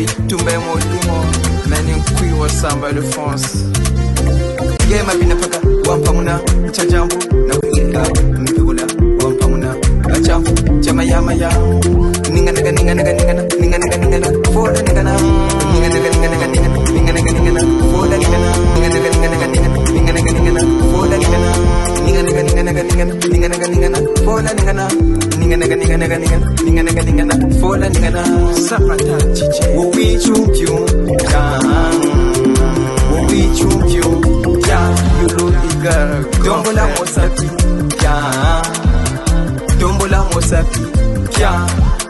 Bitumba Modumo, Menin Kui was Samba de France. Game Pinapaka, Wampamuna, Chajambu, Nakuika, Mpula, Wampamuna, Achampu, Jamayamaya, Ninganaga, Foda Ningana, Ningana, Foda Ningana, Foda Ningana, Foda Ningana, Sapata, Chiche, we choke you, we choke you, you look girl, Dombola Mosapi, Dombola Mosapi,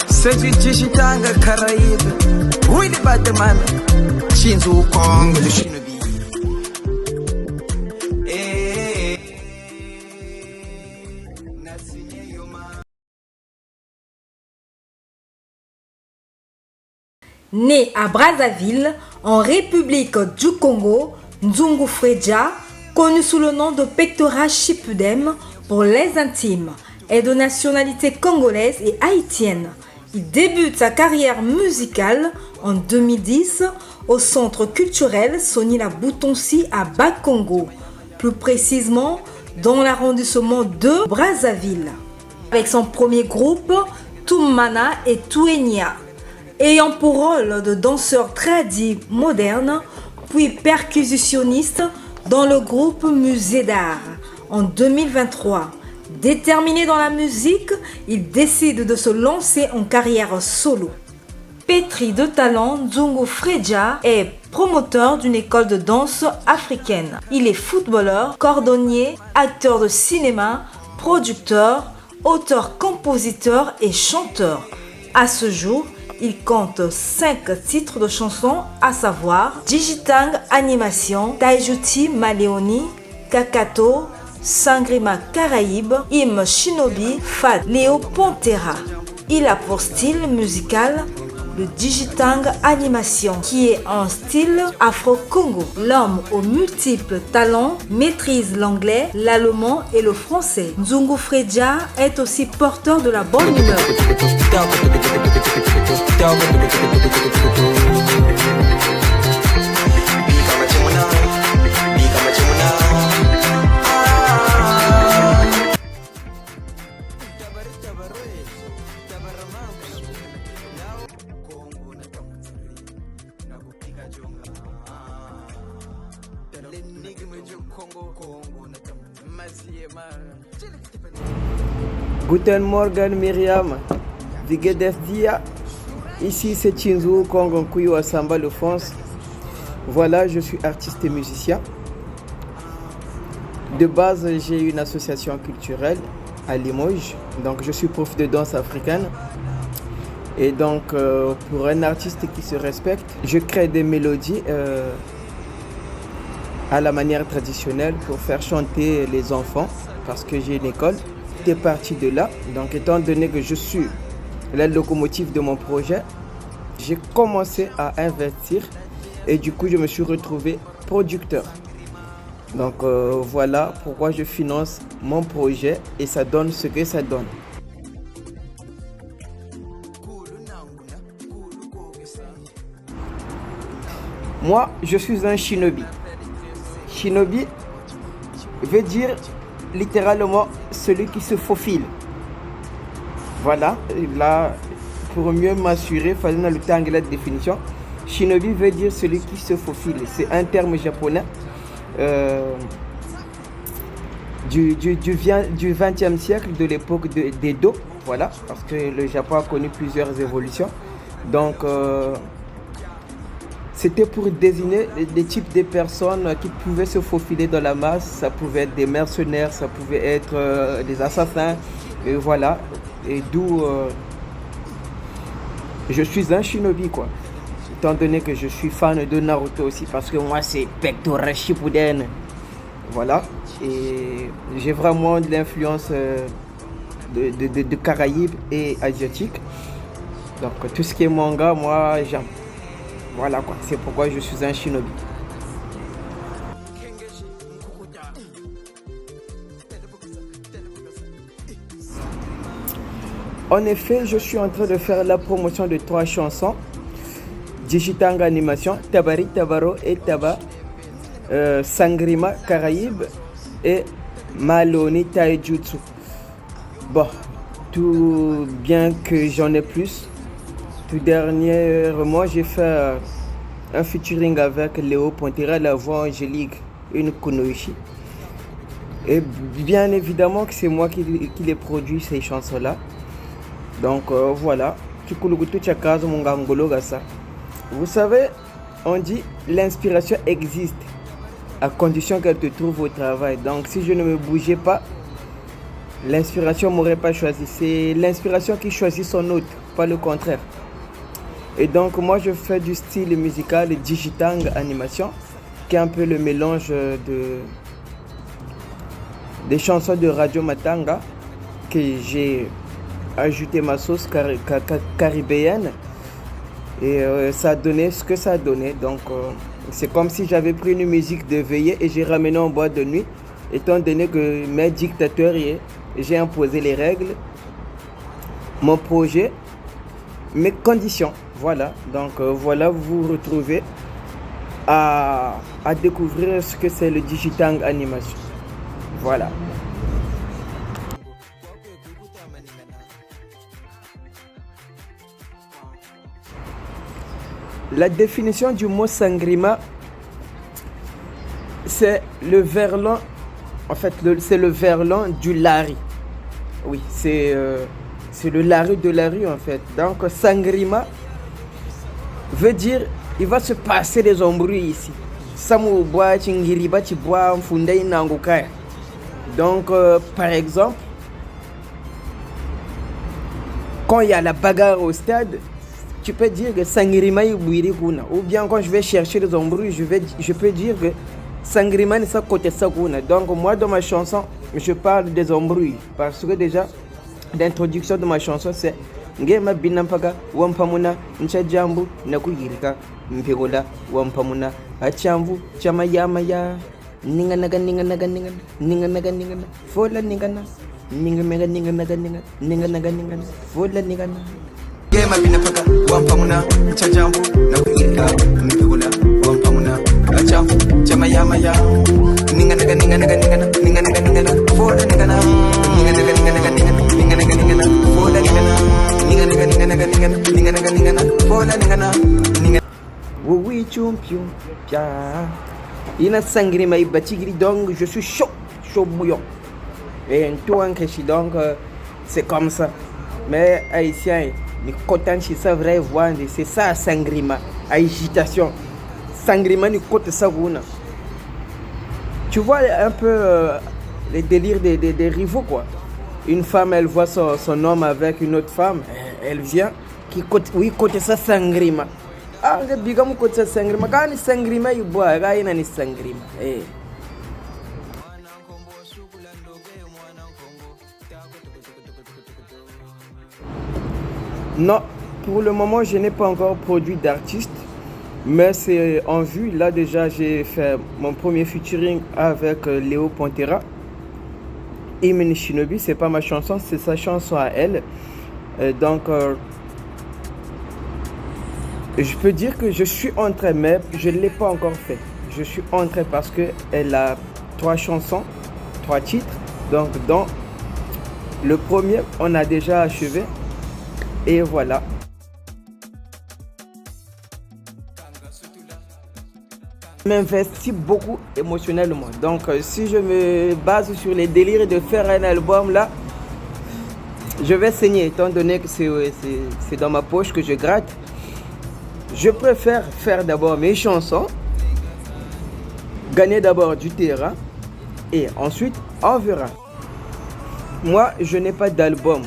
Seji Jishitanga Caraïbe, Willy Batman, Shinzu Kong, the Shinobi. Né à Brazzaville, en République du Congo, Nzungu Freja, connu sous le nom de Pectora Chipudem pour les intimes, est de nationalité congolaise et haïtienne. Il débute sa carrière musicale en 2010 au centre culturel Sonila Boutonsi à Bakongo, plus précisément dans l'arrondissement de Brazzaville, avec son premier groupe Toumana et Touenia. Ayant pour rôle de danseur tradi moderne, puis percussionniste dans le groupe Musée d'Art en 2023. Déterminé dans la musique, il décide de se lancer en carrière solo. Pétri de talent, Nzungu Freja est promoteur d'une école de danse africaine. Il est footballeur, cordonnier, acteur de cinéma, producteur, auteur-compositeur et chanteur. À ce jour, il compte 5 titres de chansons, à savoir Digitang Animation, Taijuti Maleoni, Kakato, Sangrima Caraïbe, Im Shinobi, Fat Léo Pantera. Il a pour style musical le Digitang Animation, qui est un style afro-congo. L'homme aux multiples talents maîtrise l'anglais, l'allemand et le français. Nzungu Freja est aussi porteur de la bonne humeur. Guten Morgen Myriam, Vigedes Dia. Ici c'est Chinzu Kongo Kuyo à Samba de France. Voilà, je suis artiste et musicien. De base, j'ai une association culturelle à Limoges. Donc je suis prof de danse africaine. Et donc pour un artiste qui se respecte, je crée des mélodies à la manière traditionnelle pour faire chanter les enfants parce que j'ai une école. C'est parti de là. Donc étant donné que je suis la locomotive de mon projet, j'ai commencé à investir et du coup je me suis retrouvé producteur. Donc voilà pourquoi je finance mon projet et ça donne ce que ça donne. Moi, je suis un shinobi. Shinobi veut dire littéralement celui qui se faufile. Voilà, là, pour mieux m'assurer, faisant le temps de la définition, shinobi veut dire celui qui se faufile. C'est un terme japonais du 20e siècle, de l'époque d'Edo. Voilà, parce que le Japon a connu plusieurs évolutions. Donc, c'était pour désigner des types de personnes qui pouvaient se faufiler dans la masse. Ça pouvait être des mercenaires, ça pouvait être des assassins. Et voilà. Et d'où je suis un shinobi, quoi. Étant donné que je suis fan de Naruto aussi, parce que moi c'est Pectora Shippuden. Voilà. Et j'ai vraiment de l'influence de Caraïbes et asiatique. Donc tout ce qui est manga, moi j'aime. Voilà quoi, c'est pourquoi je suis un shinobi. En effet, je suis en train de faire la promotion de 3 chansons Digitanga Animation, Tabari Tabaro et Taba, Sangrima Caraïbes et Maloni Taijutsu. Bon, tout bien que j'en ai plus. Tout dernièrement, j'ai fait un featuring avec Léo Pontera, la voix angélique, une Kunoichi. Et bien évidemment que c'est moi qui les produit ces chansons-là. Donc voilà. Vous savez, on dit l'inspiration existe à condition qu'elle te trouve au travail. Donc si je ne me bougeais pas, l'inspiration ne m'aurait pas choisi. C'est l'inspiration qui choisit son hôte, pas le contraire. Et donc moi je fais du style musical Digitang Animation, qui est un peu le mélange des chansons de Radio Matanga, que j'ai ajouté ma sauce caribéenne. Et ça a donné ce que ça a donné. Donc c'est comme si j'avais pris une musique de veillée et j'ai ramené en boîte de nuit, étant donné que mes dictateurs, j'ai imposé les règles, mon projet, mes conditions. Voilà, donc voilà, vous vous retrouvez à découvrir ce que c'est le Digitang Animation. Voilà. La définition du mot sangrima, c'est le verlan, en fait, c'est le verlan du lari. Oui, c'est le lari de la rue, en fait. Donc, sangrima veut dire, il va se passer des embrouilles ici. Donc, par exemple, quand il y a la bagarre au stade, tu peux dire que sangrima est bouilli kuna. Ou bien quand je vais chercher des embrouilles, je peux dire que sangrima n'est pas côté sakuna. Donc moi dans ma chanson, je parle des embrouilles parce que déjà l'introduction de ma chanson c'est ngema binampaga wampamuna nchajambu nakuyirika mpegola wampamuna achamvu chama yama ya ningana fola ningana fola ningana Gema binapaka wampamuna chajambu nakuyirika mpegola wampamuna achamvu chama yama ya ningana fola ningana oui champion pia ina sangrima ibatigri, donc je suis chaud bouillant et tout en caché, donc c'est comme ça. Mais haïtien ni content chez ça vrai voir c'est ça sangrima, agitation sangrima ni côté ça guna. Tu vois un peu les délires des rivaux quoi. Une femme elle voit son homme avec une autre femme, elle vient qui côté ça sangrima. Ah le bigam côté ça sangrima quand ni sangrima you boy gaina ni sangrima Non, pour le moment, je n'ai pas encore produit d'artiste, mais c'est en vue. Là, déjà, j'ai fait mon premier featuring avec Léo Pontera. Imeni Shinobi, c'est pas ma chanson, c'est sa chanson à elle. Donc, je peux dire que je suis en train, mais je ne l'ai pas encore fait. Je suis en train parce qu'elle a 3 chansons, 3 titres. Donc, dans le premier, on a déjà achevé. Et voilà. Je m'investis beaucoup émotionnellement. Donc si je me base sur les délires de faire un album là, je vais saigner étant donné que c'est dans ma poche que je gratte. Je préfère faire d'abord mes chansons, gagner d'abord du terrain et ensuite on verra. Moi je n'ai pas d'album.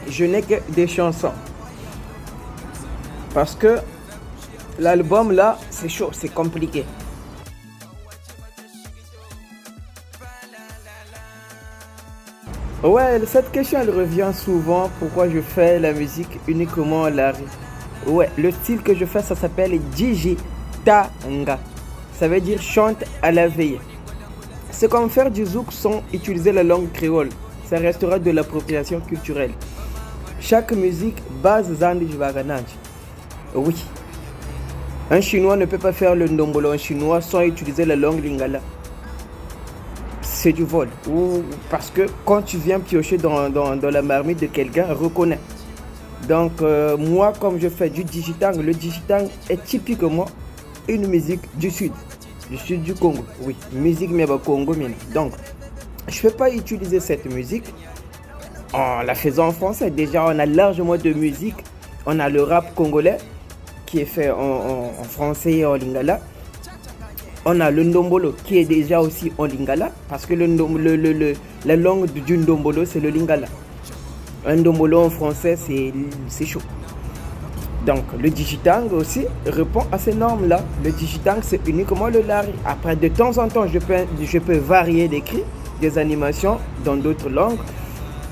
Je n'ai que des chansons. Parce que l'album là, c'est chaud, c'est compliqué. Ouais, cette question elle revient souvent. Pourquoi je fais la musique uniquement à la rue? Ouais, le style que je fais ça s'appelle Digitanga. Ça veut dire chante à la veille. C'est comme faire du zouk sans utiliser la langue créole. Ça restera de l'appropriation culturelle. Chaque musique base Zandi Vaganaj. Oui. Un Chinois ne peut pas faire le ndombolo en chinois sans utiliser la langue lingala. C'est du vol. Ou parce que quand tu viens piocher dans la marmite de quelqu'un, reconnais. Donc moi, comme je fais du digitang, le digitang est typiquement une musique du sud du Congo. Oui, musique mais Congo. Donc, je ne peux pas utiliser cette musique en la faisant en français. Déjà, on a largement de musique. On a le rap congolais qui est fait en français et en lingala. On a le ndombolo qui est déjà aussi en lingala parce que la langue du ndombolo, c'est le lingala. Un ndombolo en français, c'est chaud. Donc, le digitang aussi répond à ces normes-là. Le digitang, c'est uniquement le lari. Après, de temps en temps, je peux varier des cris, des animations dans d'autres langues.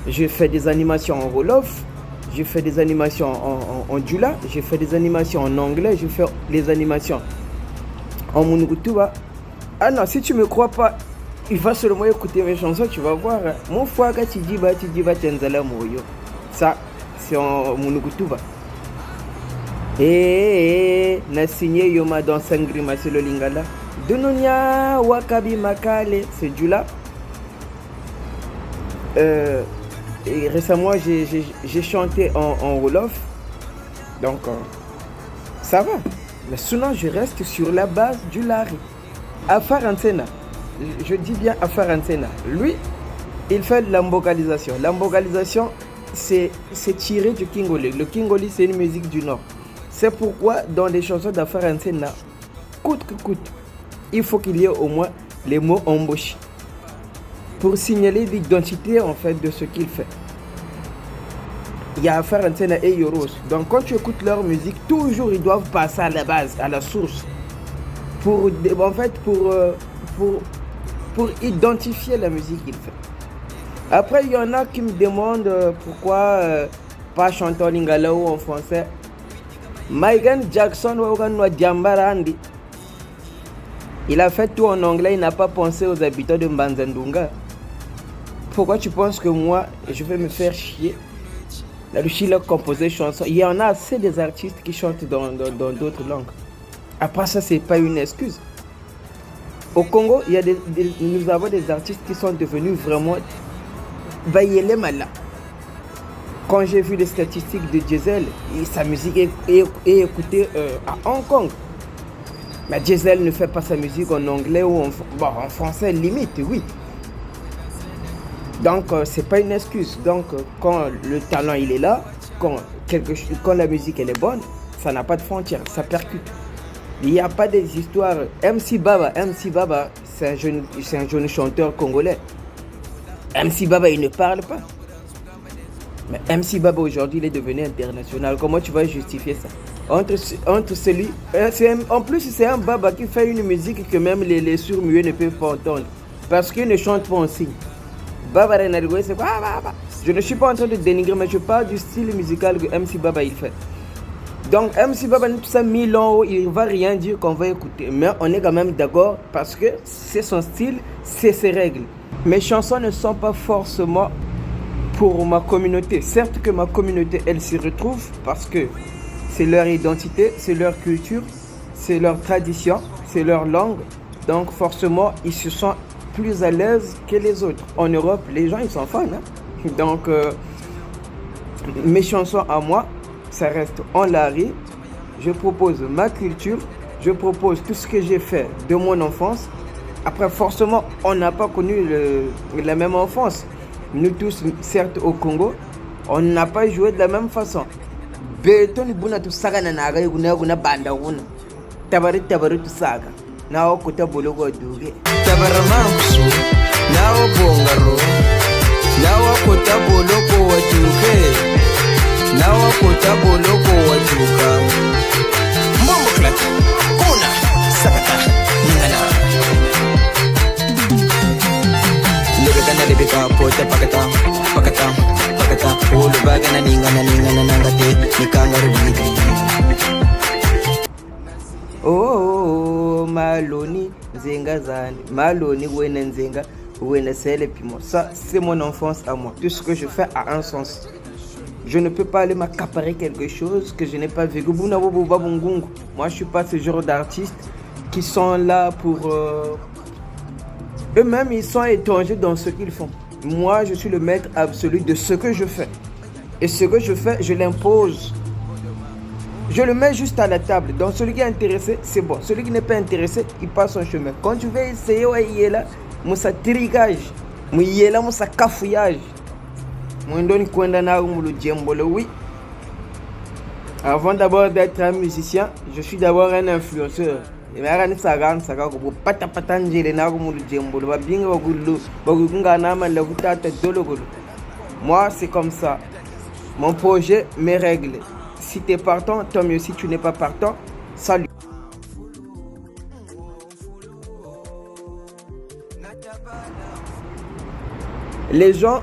Je fais des animations en wolof, je fais des animations en djula, je fais des animations en anglais, je fais des animations en munukutuba. Ah non, si tu me crois pas, il va seulement écouter mes chansons, tu vas voir. Mon foie, quand tu dis tenzala moyo. Ça, c'est en munukutuba. Na signé Yoma dans Sangrima, c'est le lingala. Dununya wakabi makale, c'est djula. Et récemment, j'ai chanté en wolof. Donc, ça va. Mais sinon, je reste sur la base du lari. Afar Ansena, je dis bien Afar Ansena. Lui, il fait de l'ambocalisation. L'ambocalisation, c'est tiré du Kingoli. Le Kingoli, c'est une musique du Nord. C'est pourquoi, dans les chansons d'Afar Ansena, coûte que coûte, il faut qu'il y ait au moins les mots embauchés pour signaler l'identité en fait de ce qu'il fait. Il y a Afar Ansena et Yoros. Donc quand tu écoutes leur musique, toujours ils doivent passer à la base, à la source, pour identifier la musique qu'il fait. Après, il y en a qui me demandent pourquoi pas chanter en lingala ou en français. Michael Jackson il a fait tout en anglais, il n'a pas pensé aux habitants de Mbanzandunga. Pourquoi tu penses que moi, je vais me faire chier là, le composer des chansons? Il y en a assez des artistes qui chantent dans d'autres langues. Après ça, c'est pas une excuse. Au Congo, nous avons des artistes qui sont devenus vraiment bayele mala. Quand j'ai vu les statistiques de Diesel, sa musique est écoutée à Hong Kong. Mais Diesel ne fait pas sa musique en anglais ou en français, limite, oui. Donc, c'est pas une excuse. Donc, quand le talent il est là, quand la musique elle est bonne, ça n'a pas de frontières, ça percute. Il n'y a pas des histoires. MC Baba, c'est un jeune chanteur congolais. MC Baba, il ne parle pas. Mais MC Baba aujourd'hui, il est devenu international. Comment tu vas justifier ça? Entre celui... en plus, c'est un Baba qui fait une musique que même les sourds-muets ne peuvent pas entendre. Parce qu'il ne chante pas en signe. Baba Renargo, c'est quoi? Je ne suis pas en train de dénigrer, mais je parle du style musical que MC Baba il fait. Donc MC Baba, tout ça 1000 ans, il ne va rien dire qu'on va écouter. Mais on est quand même d'accord parce que c'est son style, c'est ses règles. Mes chansons ne sont pas forcément pour ma communauté. Certes que ma communauté, elle s'y retrouve parce que c'est leur identité, c'est leur culture, c'est leur tradition, c'est leur langue. Donc forcément, ils se sentent plus à l'aise que les autres. En Europe, les gens, ils sont fans. Donc, mes chansons à moi, ça reste en lari. Je propose ma culture, je propose tout ce que j'ai fait de mon enfance. Après, forcément, on n'a pas connu la même enfance. Nous tous, certes, au Congo, on n'a pas joué de la même façon. Beton buna tu saga na naga guna banda guna. Tabari tu saga. Na okuta bologo duge. Tabaramansu, na obongaro. Na okuta bologo waduge. Na okuta bologo waduga. Mambo klat. Kuna sakata ningana. Lebeka pota pakata. Ulu bagana ningana nangate nikangaru bigri. Oh, Maloni, Zenga Zan, Maloni, Wena Zenga, Wena Sele Pimo. Ça, c'est mon enfance à moi. Tout ce que je fais a un sens. Je ne peux pas aller m'accaparer quelque chose que je n'ai pas vécu. Moi, je suis pas ce genre d'artistes qui sont là pour... Eux-mêmes, ils sont étrangers dans ce qu'ils font. Moi, je suis le maître absolu de ce que je fais. Et ce que je fais, je l'impose. Je le mets juste à la table. Donc, celui qui est intéressé, c'est bon. Celui qui n'est pas intéressé, il passe son chemin. Quand tu veux essayer, il est là, moussa trigage, il est là, moussa cafouillage. Oui. Avant d'abord d'être un musicien, je suis d'abord un influenceur. Moi, c'est comme ça. Mon projet, mes règles. Si tu es partant, tant mieux. Si tu n'es pas partant, salut. Les gens,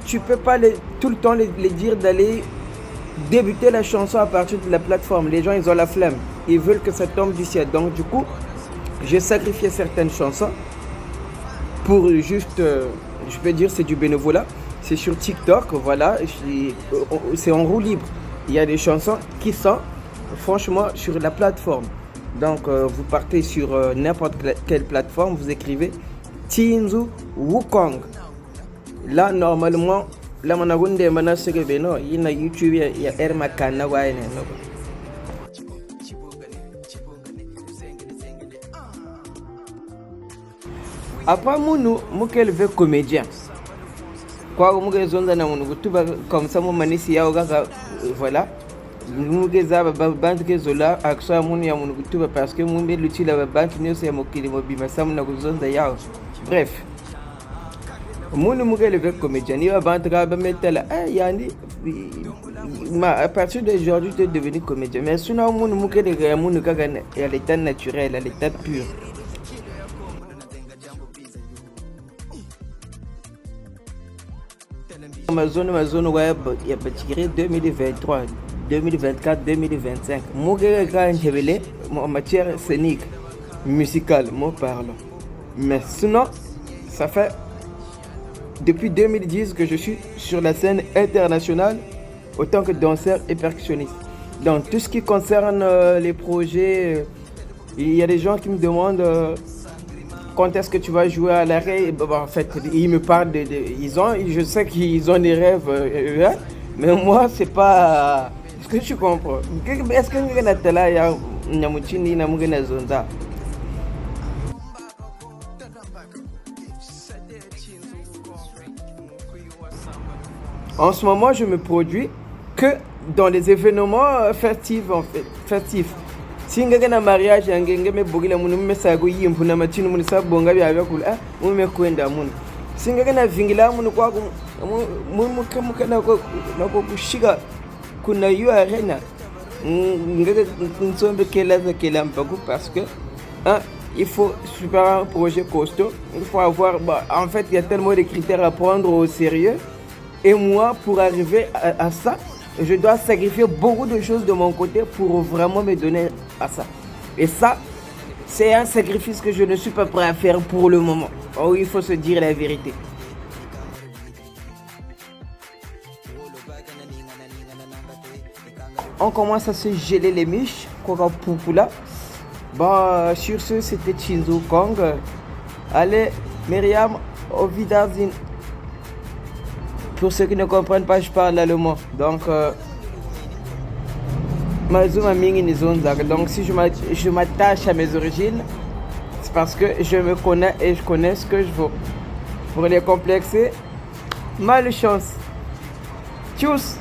tu peux pas tout le temps les dire d'aller débuter la chanson à partir de la plateforme. Les gens, ils ont la flemme. Ils veulent que ça tombe du ciel. Donc, du coup, j'ai sacrifié certaines chansons pour juste, je peux dire, c'est du bénévolat. C'est sur TikTok, voilà. C'est en roue libre. Il y a des chansons qui sont, franchement, sur la plateforme. Donc, vous partez sur n'importe quelle plateforme, vous écrivez Tinzu Wukong. Là, normalement, là, on a YouTube, il y a Ermakana. Après, moi, je veux comédien. Quoi, comme ça, mon manisi voilà. Nous parce que mon l'outil la banque ne s'est moqué de mobile, ça m'a besoin d'ailleurs. Bref. Mon comédien, il va mettre là. À partir d'aujourd'hui, tu es devenu comédien. Mais sinon, mon à l'état naturel, à l'état pur. Amazon web, il y a tiré 2023, 2024, 2025. Moi, en matière scénique, musicale, moi parle. Mais sinon, ça fait depuis 2010 que je suis sur la scène internationale autant que danseur et percussionniste. Donc tout ce qui concerne les projets, il y a des gens qui me demandent quand est-ce que tu vas jouer à l'arrêt. En fait, ils me parlent je sais qu'ils ont des rêves, mais moi c'est pas. Est-ce que tu comprends? Est-ce que en ce moment, je me produis que dans les événements festifs, en fait, festifs. Si vous avez un mariage, vous avez un message, vous avez un message, vous avez un parce que il faut super un projet costaud. Il faut avoir, en fait, il y a tellement de critères à prendre au sérieux. Et moi, pour arriver à ça, je dois sacrifier beaucoup de choses de mon côté pour vraiment me donner à ça. Et ça, c'est un sacrifice que je ne suis pas prêt à faire pour le moment. Oh, il faut se dire la vérité. On commence à se geler les miches. Sur ce, c'était Tinzu Kong. Allez, Myriam, au Vidazine. Pour ceux qui ne comprennent pas, je parle allemand. Donc, donc si je m'attache à mes origines, c'est parce que je me connais et je connais ce que je vaux. Pour les complexer, malchance. Tchuss.